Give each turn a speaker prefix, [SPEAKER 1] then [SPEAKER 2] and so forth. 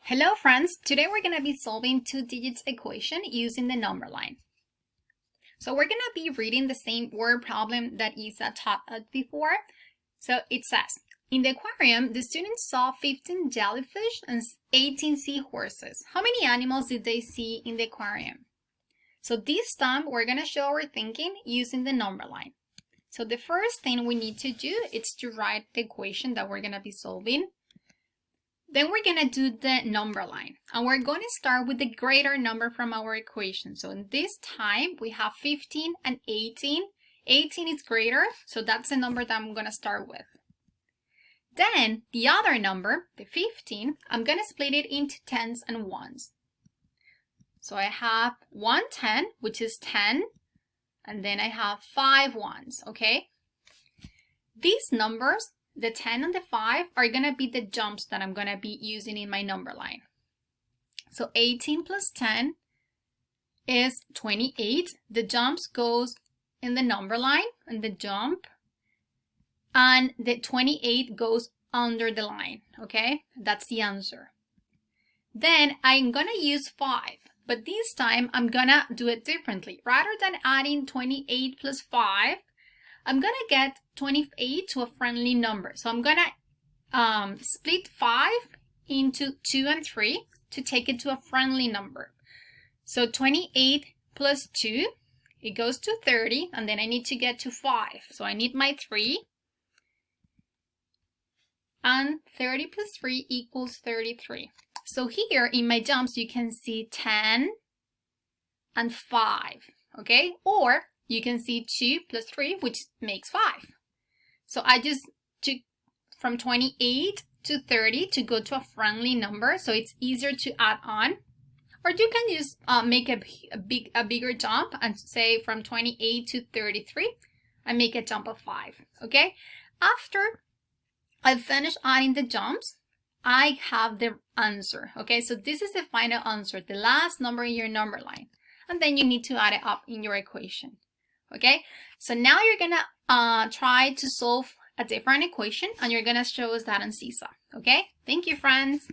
[SPEAKER 1] Hello friends, today we're going to be solving two digits equation using the number line. So we're going to be reading the same word problem that Isa taught us before. So it says, in the aquarium, the students saw 15 jellyfish and 18 seahorses. How many animals did they see in the aquarium? So this time we're going to show our thinking using the number line. So the first thing we need to do is to write the equation that we're going to be solving. Then we're going to do the number line, and we're going to start with the greater number from our equation. So in this time, we have 15 and 18. 18 is greater, so that's the number that I'm going to start with. Then the other number, the 15, I'm going to split it into tens and ones. So I have 1 10, which is 10, and then I have 5 ones, okay? These numbers, the 10 and the 5, are going to be the jumps that I'm going to be using in my number line. So 18 plus 10 is 28. The jumps goes in the number line and the jump, and the 28 goes under the line, okay? That's the answer. Then I'm going to use 5, but this time I'm going to do it differently. Rather than adding 28 plus 5, I'm going to get 28 to a friendly number. So I'm going to split 5 into 2 and 3 to take it to a friendly number. So 28 plus 2, it goes to 30, and then I need to get to 5. So I need my 3. And 30 plus 3 equals 33. So here in my jumps, you can see 10 and 5, okay? Or you can see 2 plus 3, which makes 5. So I just took from 28 to 30 to go to a friendly number, so it's easier to add on. Or you can just make a bigger jump and say from 28 to 33 and make a jump of 5, okay? After I finish adding the jumps, I have the answer, okay? So this is the final answer, the last number in your number line. And then you need to add it up in your equation. Okay, so now you're gonna try to solve a different equation, and you're gonna show us that on Seesaw. Okay, thank you, friends.